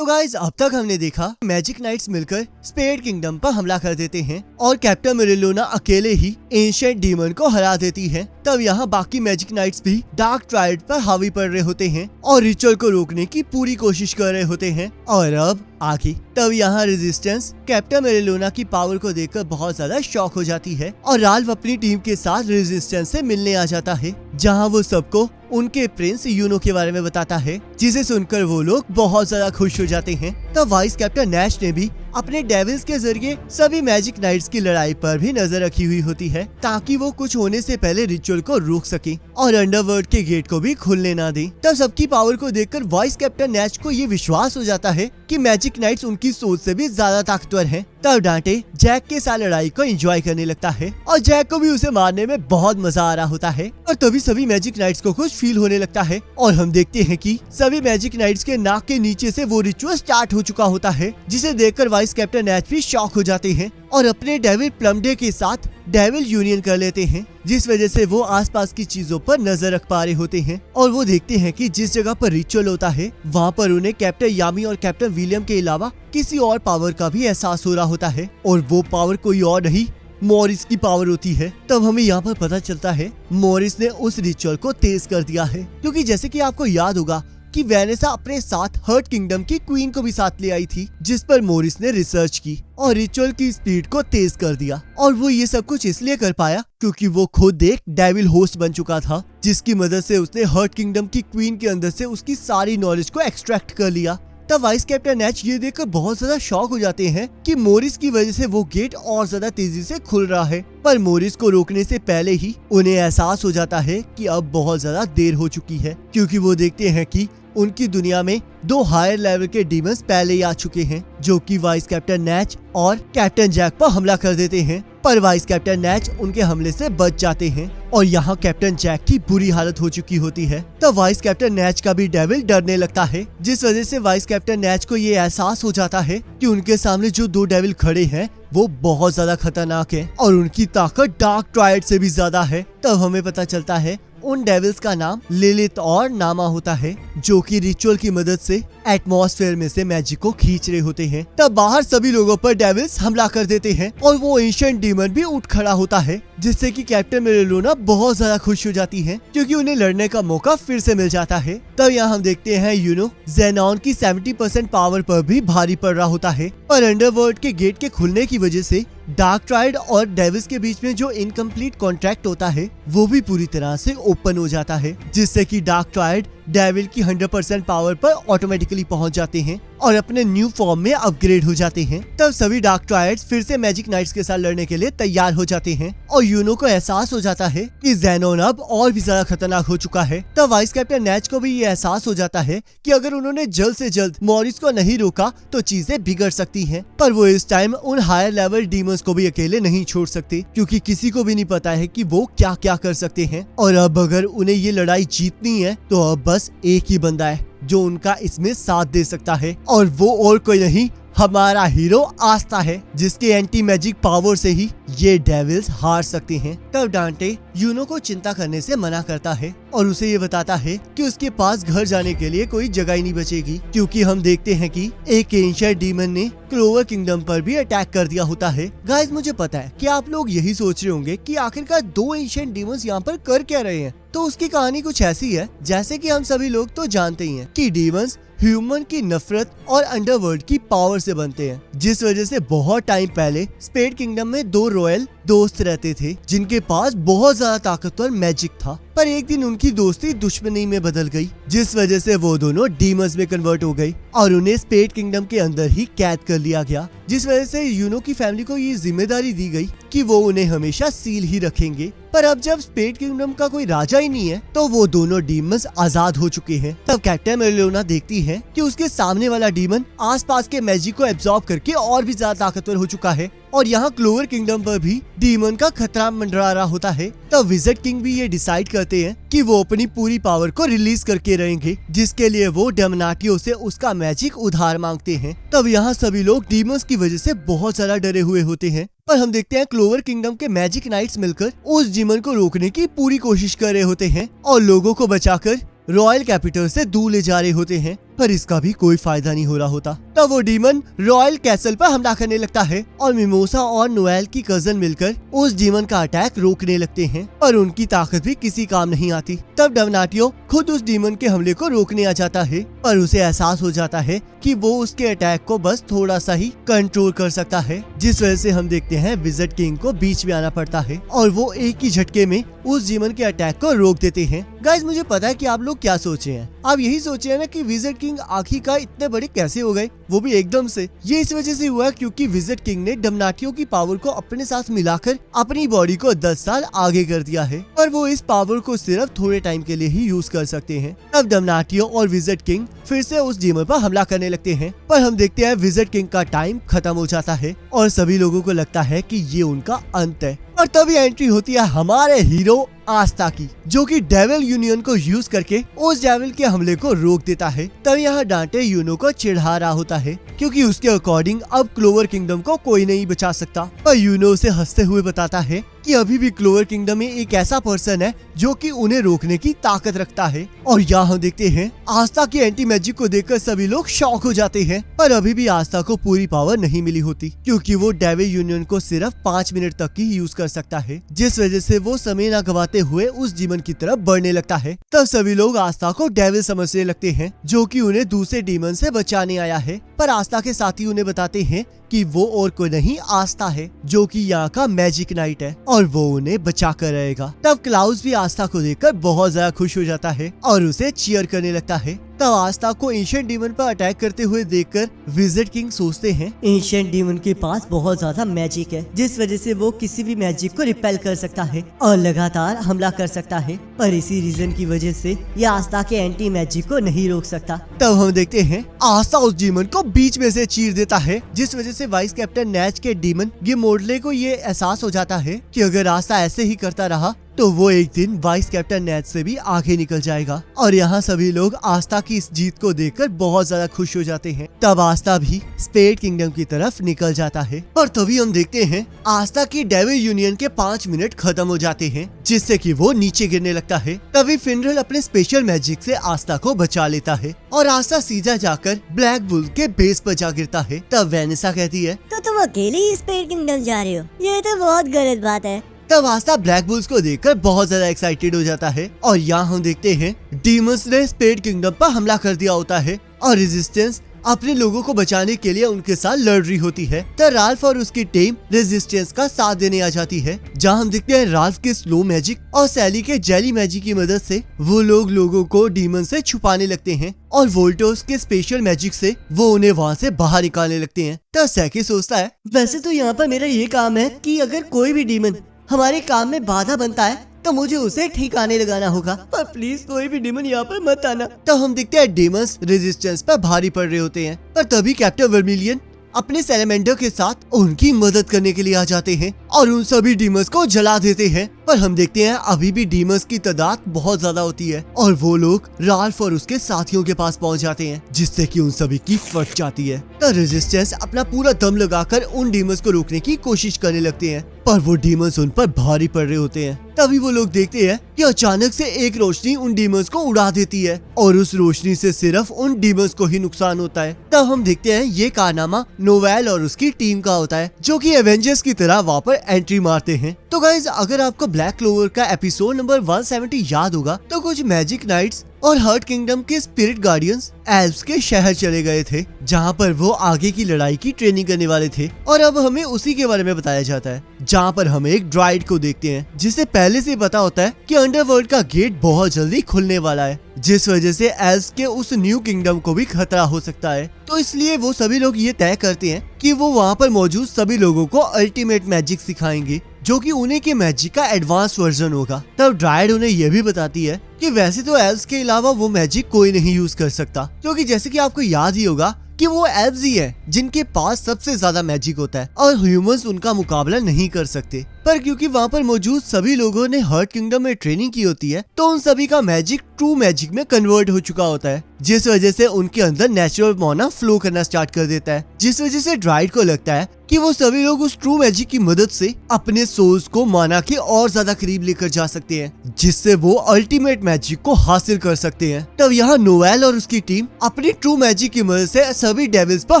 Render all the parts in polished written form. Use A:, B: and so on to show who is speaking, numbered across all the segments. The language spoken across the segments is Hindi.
A: तो गाइज अब तक हमने देखा मैजिक नाइट्स मिलकर स्पेड किंगडम पर हमला कर देते हैं और कैप्टन मेरिलोना अकेले ही एंशिएंट डीमन को हरा देती है। तब यहाँ बाकी मैजिक नाइट्स भी डार्क ट्रायड पर हावी पड़ रहे होते हैं और रिचुअल को रोकने की पूरी कोशिश कर रहे होते हैं। और अब आगे तब यहाँ रेजिस्टेंस कैप्टन मेरिलोना की पावर को देखकर बहुत ज्यादा शॉक हो जाती है और राल्फ अपनी टीम के साथ रेजिस्टेंस से मिलने आ जाता है, जहाँ वो सबको उनके प्रिंस यूनो के बारे में बताता है, जिसे सुनकर वो लोग बहुत ज्यादा खुश हो जाते हैं। तब वाइस कैप्टन नैश ने भी अपने डेविल्स के जरिए सभी मैजिक नाइट्स की लड़ाई पर भी नजर रखी हुई होती है, ताकि वो कुछ होने से पहले रिचुअल को रोक सके और अंडरवर्ल्ड के गेट को भी खुलने ना दे। तब सबकी पावर को देखकर वाइस कैप्टन नैश को ये विश्वास हो जाता है कि मैजिक नाइट्स उनकी सोच से भी ज्यादा ताकतवर हैं। तब डांटे जैक के साथ लड़ाई को एंजॉय करने लगता है और जैक को भी उसे मारने में बहुत मजा आ रहा होता है। और तभी सभी मैजिक नाइट्स को कुछ फील होने लगता है और हम देखते हैं कि सभी मैजिक नाइट्स के नाक के नीचे से वो रिचुअल स्टार्ट हो चुका होता है, जिसे देखकर वाइस कैप्टन नैश भी शॉक हो जाते हैं और अपने डेविल प्लमडे के साथ डेविल यूनियन कर लेते हैं, जिस वजह से वो आसपास की चीजों पर नजर रख पा रहे होते हैं। और वो देखते हैं कि जिस जगह पर रिचुअल होता है वहाँ पर उन्हें कैप्टन यामी और कैप्टन विलियम के अलावा किसी और पावर का भी एहसास हो रहा होता है और वो पावर कोई और नहीं मॉरिस की पावर होती है। तब हमें यहाँ पर पता चलता है मॉरिस ने उस रिचुअल को तेज कर दिया है, क्योंकि जैसे कि आपको याद होगा कि वेनेसा अपने साथ हर्ट किंगडम की क्वीन को भी साथ ले आई थी, जिस पर मॉरिस ने रिसर्च की और रिचुअल की स्पीड को तेज कर दिया। और वो ये सब कुछ इसलिए कर पाया क्योंकि वो खुद एक डेविल होस्ट बन चुका था, जिसकी मदद से उसने हर्ट किंगडम की क्वीन के अंदर से उसकी सारी नॉलेज को एक्सट्रैक्ट कर लिया। तब वाइस कैप्टन नैच ये देखकर बहुत ज्यादा शॉक हो जाते हैं कि मॉरिस की वजह से वो गेट और ज्यादा तेजी से खुल रहा है। पर मॉरिस को रोकने से पहले ही उन्हें एहसास हो जाता है कि अब बहुत ज्यादा देर हो चुकी है, क्योंकि वो देखते हैं कि उनकी दुनिया में 2 हायर लेवल के डीमंस पहले ही आ चुके हैं, जो कि वाइस कैप्टन नैच और कैप्टन जैक पर हमला कर देते हैं। पर वाइस कैप्टन नैच उनके हमले से बच जाते हैं और यहाँ कैप्टन जैक की बुरी हालत हो चुकी होती है। तब वाइस कैप्टन नैच का भी डेविल डरने लगता है, जिस वजह से वाइस कैप्टन नैच को ये एहसास हो जाता है कि उनके सामने जो 2 डेविल खड़े हैं वो बहुत ज्यादा खतरनाक है और उनकी ताकत डार्क ट्रायड से भी ज्यादा है। तब हमें पता चलता है उन डेविल्स का नाम लिलिथ और नामा होता है, जो कि रिचुअल की मदद से एटमॉस्फेयर में से मैजिक को खींच रहे होते हैं। तब बाहर सभी लोगों पर डेविल्स हमला कर देते हैं और वो एंशिएंट डीमन भी उठ खड़ा होता है, जिससे कि कैप्टन मेरिलोना बहुत ज्यादा खुश हो जाती है, क्योंकि उन्हें लड़ने का मौका फिर से मिल जाता है। तब यहाँ हम देखते हैं यूनो जेनॉन की 70% पावर पर भी भारी पड़ रहा होता है, पर अंडरवर्ल्ड के गेट के खुलने की वजह से डार्क ट्रायड और डेविल्स के बीच में जो इनकम्प्लीट कॉन्ट्रैक्ट होता है वो भी पूरी तरह से ओपन हो जाता है, जिससे कि डार्क ट्रायड डेविल की 100% पावर पर ऑटोमेटिकली पहुंच जाते हैं और अपने न्यू फॉर्म में अपग्रेड हो जाते हैं। तब सभी डार्क ट्रायड्स फिर से मैजिक नाइट्स के साथ लड़ने के लिए तैयार हो जाते हैं और यूनो को एहसास हो जाता है कि जेनोन अब और भी ज्यादा खतरनाक हो चुका है। तब वाइस कैप्टन नैच को भी ये एहसास हो जाता है कि अगर उन्होंने जल्द से जल्द मॉरिस को नहीं रोका तो चीजें बिगड़ सकती हैं। पर वो इस टाइम उन हायर लेवल डीमंस को भी अकेले नहीं छोड़ सकते, क्योंकि किसी को भी नहीं पता है कि वो क्या क्या कर सकते हैं। और अब अगर उन्हें ये लड़ाई जीतनी है तो अब बस एक ही बंदा है जो उनका इसमें साथ दे सकता है, और वो और कोई नहीं हमारा हीरो आस्था है, जिसके एंटी मैजिक पावर से ही ये डेविल्स हार सकते हैं। तब डांटे यूनो को चिंता करने से मना करता है और उसे ये बताता है कि उसके पास घर जाने के लिए कोई जगह ही नहीं बचेगी, क्योंकि हम देखते हैं कि एक एंशिएंट डीमन ने क्लोवर किंगडम पर भी अटैक कर दिया होता है। गाइस, मुझे पता है कि आप लोग यही सोच रहे होंगे कि आखिरकार 2 एंशिएंट डीमंस यहाँ पर कर क्या रहे हैं। तो उसकी कहानी कुछ ऐसी है, जैसे कि हम सभी लोग तो जानते ही हैं कि डीमंस ह्यूमन की नफरत और अंडरवर्ल्ड की पावर से बनते हैं, जिस वजह से बहुत टाइम पहले स्पेड किंगडम में 2 रॉयल दोस्त रहते थे जिनके पास बहुत ज्यादा ताकतवर मैजिक था। पर एक दिन उनकी दोस्ती दुश्मनी में बदल गई, जिस वजह से वो दोनों डीमंस में कन्वर्ट हो गई और उन्हें स्पेड किंगडम के अंदर ही कैद कर लिया गया, जिस वजह से यूनो की फैमिली को ये जिम्मेदारी दी गई कि वो उन्हें हमेशा सील ही रखेंगे। पर अब जब स्पेड किंगडम का कोई राजा ही नहीं है तो वो दोनों डीमंस आजाद हो चुके हैं। तब कैप्टन मेरिलोना देखती है कि उसके सामने वाला डीमन आसपास के मैजिक को एब्जॉर्ब करके और भी ज्यादा ताकतवर हो चुका है और यहाँ क्लोवर किंगडम पर भी डीमन का खतरा मंडरा रहा होता है। तब विज़र्ड किंग भी ये डिसाइड करते हैं कि वो अपनी पूरी पावर को रिलीज करके रहेंगे, जिसके लिए वो डमनाटियो से उसका मैजिक उधार मांगते हैं। तब यहाँ सभी लोग डीमंस की वजह से बहुत ज्यादा डरे हुए होते हैं, पर हम देखते हैं क्लोवर किंगडम के मैजिक नाइट्स मिलकर उस डीमन को रोकने की पूरी कोशिश कर रहे होते हैं और लोगों को बचाकर रॉयल कैपिटल से दूर ले जा रहे होते हैं। पर इसका भी कोई फायदा नहीं हो रहा होता। तब वो डीमन रॉयल कैसल पर हमला करने लगता है और मिमोसा और नोएल की कजन मिलकर उस डीमन का अटैक रोकने लगते हैं, पर उनकी ताकत भी किसी काम नहीं आती। तब डवनाटियो खुद उस डीमन के हमले को रोकने आ जाता है, पर उसे एहसास हो जाता है कि वो उसके अटैक को बस थोड़ा सा ही कंट्रोल कर सकता है, जिस वजह से हम देखते हैं विज़र्ड किंग को बीच में आना पड़ता है और वो एक ही झटके में उस डीमन के अटैक को रोक देते हैं। गाइस, मुझे पता है कि आप लोग क्या सोचे हैं। आप यही सोचे हैं ना कि विज़र्ड किंग आखिरकार इतने बड़े कैसे हो गए, वो भी एकदम से। ये इस वजह से हुआ क्योंकि विज़र्ड किंग ने डमनाटियो की पावर को अपने साथ मिलाकर अपनी बॉडी को 10 साल आगे कर दिया है, पर वो इस पावर को सिर्फ थोड़े टाइम के लिए ही यूज कर सकते हैं। तब डमनाटियो और विज़र्ड किंग फिर से उस डीमन पर हमला करने लगते हैं, पर हम देखते हैं विज़र्ड किंग का टाइम खत्म हो जाता है और सभी लोगों को लगता है कि ये उनका अंत है। और तभी एंट्री होती है हमारे हीरो आस्था की, जो कि डेविल यूनियन को यूज करके उस डेविल के हमले को रोक देता है। तब यहाँ डांटे यूनो को चिढ़ा रहा होता है क्योंकि उसके अकॉर्डिंग अब क्लोवर किंगडम को कोई नहीं बचा सकता, पर यूनो उसे हंसते हुए बताता है कि अभी भी क्लोवर किंगडम में एक ऐसा पर्सन है जो कि उन्हें रोकने की ताकत रखता है। और यहाँ हम देखते हैं आस्था की एंटी मैजिक को देखकर सभी लोग शॉक हो जाते हैं, पर अभी भी आस्था को पूरी पावर नहीं मिली होती क्योंकि वो डेविल यूनियन को सिर्फ 5 मिनट तक ही यूज कर सकता है, जिस वजह से वो समय न गवाते हुए उस डीमन की तरफ बढ़ने लगता है। तब सभी लोग आस्था को डेविल समझने लगते हैं, जो कि उन्हें दूसरे डीमन से बचाने आया है, पर आस्था के साथी उन्हें बताते हैं कि वो और कोई नहीं आस्था है, जो कि यहाँ का मैजिक नाइट है और वो उन्हें बचा कर रहेगा। तब क्लाउस भी आस्था को देखकर बहुत ज्यादा खुश हो जाता है और उसे चीयर करने लगता है। तब आस्था को एंशिएंट डीमन पर अटैक करते हुए देखकर विज़र्ड किंग सोचते हैं
B: एंशिएंट डीमन के पास बहुत ज्यादा मैजिक है, जिस वजह से वो किसी भी मैजिक को रिपेल कर सकता है और लगातार हमला कर सकता है, पर इसी रीजन की वजह से ये आस्था के एंटी मैजिक को नहीं रोक सकता।
A: तब हम देखते हैं आस्था उस डीमन को बीच में से चीर देता है, जिस वजह से वाइस कैप्टन नैच के डीमन गिमोडले को ये एहसास हो जाता है कि अगर आस्था ऐसे ही करता रहा तो वो एक दिन वाइस कैप्टन नैच से भी आगे निकल जाएगा। और यहाँ सभी लोग आस्था की इस जीत को देखकर बहुत ज्यादा खुश हो जाते हैं। तब आस्था भी स्पेड किंगडम की तरफ निकल जाता है और तभी हम देखते हैं आस्था की डेविल यूनियन के 5 मिनट खत्म हो जाते हैं, जिससे कि वो नीचे गिरने लगता है। तभी फिनरल अपने स्पेशल मैजिक से आस्था को बचा लेता है और आस्था सीधा जाकर ब्लैक बुल के बेस पर जा गिरता है। तब वेनिसा कहती है,
C: तो तुम अकेले ही स्पेड किंगडम जा रहे हो, ये तो बहुत गलत बात है।
A: तब आस्था ब्लैक बुल्स को देखकर बहुत ज्यादा एक्साइटेड हो जाता है और यहाँ हम देखते हैं डीमंस ने स्पेड किंगडम पर हमला कर दिया होता है और रेजिस्टेंस अपने लोगों को बचाने के लिए उनके साथ लड़ रही होती है। तो राल्फ और उसकी टीम रेजिस्टेंस का साथ देने आ जाती है, जहां हम देखते हैं राल्फ के स्लो मैजिक और सैली के जेली मैजिक की मदद से वो लोगों को डीमन से छुपाने लगते हैं और वोल्टोस के स्पेशल मैजिक से वो उन्हें वहाँ से बाहर निकालने लगते हैं। तो सैकी सोचता है,
B: वैसे तो यहाँ पर मेरा ये काम है कि अगर कोई भी डीमन हमारे काम में बाधा बनता है तो मुझे उसे ठिकाने लगाना होगा, पर प्लीज कोई भी डीमन यहाँ पर मत आना।
A: तो हम देखते हैं डीमंस रेजिस्टेंस पर भारी पड़ रहे होते हैं, पर तभी कैप्टन वर्मिलियन अपने सैलेमेंडर के साथ उनकी मदद करने के लिए आ जाते हैं और उन सभी डीमंस को जला देते हैं। पर हम देखते हैं अभी भी डीमंस की तादाद बहुत ज्यादा होती है और वो लोग राल्फ और उसके साथियों के पास पहुंच जाते हैं, जिससे कि उन सभी की फट जाती है। तो रेजिस्टेंस अपना पूरा दम लगाकर उन डीमंस को रोकने की कोशिश करने लगते हैं, पर वो डीमंस उन पर भारी पड़ रहे होते हैं। तभी वो लोग देखते हैं कि अचानक से एक रोशनी उन डीमंस को उड़ा देती है और उस रोशनी से सिर्फ उन डीमंस को ही नुकसान होता है। तब हम देखते हैं ये कारनामा नोवेल और उसकी टीम का होता है, जो कि एवेंजर्स की तरह वहाँ पर एंट्री मारते हैं। तो गाइज, अगर आपको ब्लैक क्लोवर का एपिसोड नंबर 170 याद होगा तो कुछ मैजिक नाइट्स और हर्ट किंगडम के स्पिरिट गार्डियंस एल्व्स के शहर चले गए थे, जहां पर वो आगे की लड़ाई की ट्रेनिंग करने वाले थे। और अब हमें उसी के बारे में बताया जाता है, जहां पर हम एक ड्राइड को देखते हैं जिसे पहले से पता होता है कि अंडरवर्ल्ड का गेट बहुत जल्दी खुलने वाला है, जिस वजह से एल्व्स के उस न्यू किंगडम को भी खतरा हो सकता है। तो इसलिए वो सभी लोग ये तय करते हैं कि वो वहाँ पर मौजूद सभी लोगों को अल्टीमेट मैजिक सिखाएंगे, जो कि उन्हीं के मैजिक का एडवांस वर्जन होगा। तब ड्राइड उन्हें यह भी बताती है कि वैसे तो एल्व्स के अलावा वो मैजिक कोई नहीं यूज कर सकता, क्योंकि जैसे कि आपको याद ही होगा कि वो एल्व्स ही है जिनके पास सबसे ज्यादा मैजिक होता है और ह्यूमंस उनका मुकाबला नहीं कर सकते। पर क्योंकि वहाँ पर मौजूद सभी लोगों ने हर्ट किंगडम में ट्रेनिंग की होती है तो उन सभी का मैजिक ट्रू मैजिक में कन्वर्ट हो चुका होता है, जिस वजह से उनके अंदर नेचुरल माना फ्लो करना स्टार्ट कर देता है, जिस वजह से ड्राइड को लगता है कि वो सभी लोग उस ट्रू मैजिक की मदद से अपने सोल्स को माना के और ज्यादा करीब लेकर जा सकते हैं, जिससे वो अल्टीमेट मैजिक को हासिल कर सकते हैं। तब यहाँ नोएल और उसकी टीम अपनी ट्रू मैजिक की मदद से सभी डेविल्स पर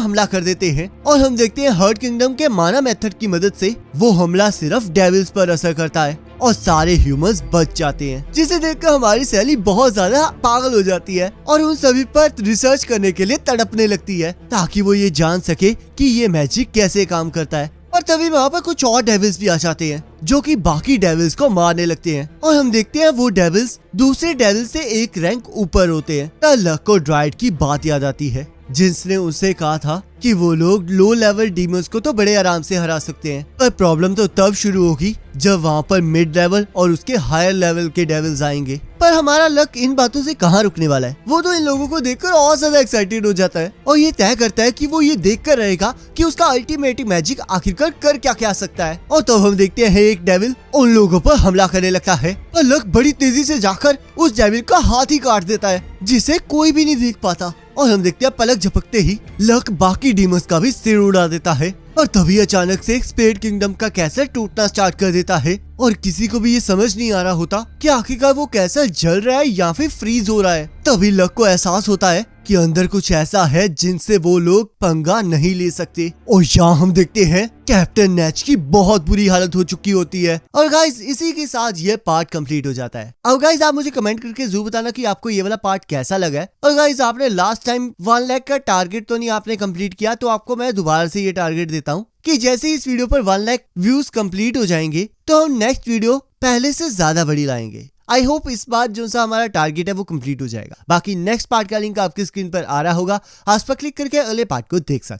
A: हमला कर देते हैं और हम देखते हैं हर्ट किंगडम के माना मेथड की मदद से वो हमला सिर्फ डेविल्स पर असर करता है और सारे ह्यूमंस बच जाते हैं, जिसे देखकर हमारी सैली बहुत ज्यादा पागल हो जाती है और उन सभी पर रिसर्च करने के लिए तड़पने लगती है ताकि वो ये जान सके कि ये मैजिक कैसे काम करता है। और तभी वहाँ पर कुछ और डेविल्स भी आ जाते हैं जो कि बाकी डेविल्स को मारने लगते हैं और हम देखते हैं वो डेविल्स दूसरे डेविल्स से एक रैंक ऊपर होते हैं। तब लक को ड्राइड की बात याद आती है जिसने उनसे कहा था कि वो लोग लो लेवल डीमंस को तो बड़े आराम से हरा सकते हैं, पर प्रॉब्लम तो तब शुरू होगी जब वहाँ पर मिड लेवल और उसके हायर लेवल के डेविल्स आएंगे। पर हमारा लक इन बातों से कहाँ रुकने वाला है, वो तो इन लोगों को देखकर और ज्यादा एक्साइटेड हो जाता है और ये तय करता है कि वो ये देखकर रहेगा कि उसका अल्टीमेट मैजिक आखिरकार कर क्या सकता है। और तब हम देखते हैं एक डेविल उन लोगों पर हमला करने लगता है और लक बड़ी तेजी से जाकर उस डेविल का हाथ ही काट देता है जिसे कोई भी नहीं देख पाता। और हम देखते हैं पलक झपकते ही लक बाकी डीमंस का भी सिर उड़ा देता है और तभी अचानक से स्पेड किंगडम का कैसल टूटना स्टार्ट कर देता है और किसी को भी ये समझ नहीं आ रहा होता कि आखिरकार वो कैसल जल रहा है या फिर फ्रीज हो रहा है। तभी लक को एहसास होता है कि अंदर कुछ ऐसा है जिनसे वो लोग पंगा नहीं ले सकते और यहाँ हम देखते हैं कैप्टन नेच की बहुत बुरी हालत हो चुकी होती है। और गाइस इसी के साथ ये पार्ट कंप्लीट हो जाता है। अब गाइस आप मुझे कमेंट करके जरूर बताना कि आपको ये वाला पार्ट कैसा लगा है। और गाइस आपने लास्ट टाइम 1 लाख का टारगेट तो नहीं आपने कंप्लीट किया, तो आपको मैं दोबारा से ये टारगेट देता हूँ कि जैसे ही इस वीडियो पर 1 लाख व्यूज कंप्लीट हो जाएंगे तो हम नेक्स्ट वीडियो पहले से ज्यादा बड़ी लाएंगे। आई होप इस बार जो सा हमारा टारगेट है वो कंप्लीट हो जाएगा। बाकी नेक्स्ट पार्ट का लिंक आपकी स्क्रीन पर आ रहा होगा, आप पर क्लिक करके अगले पार्ट को देख सकते हैं।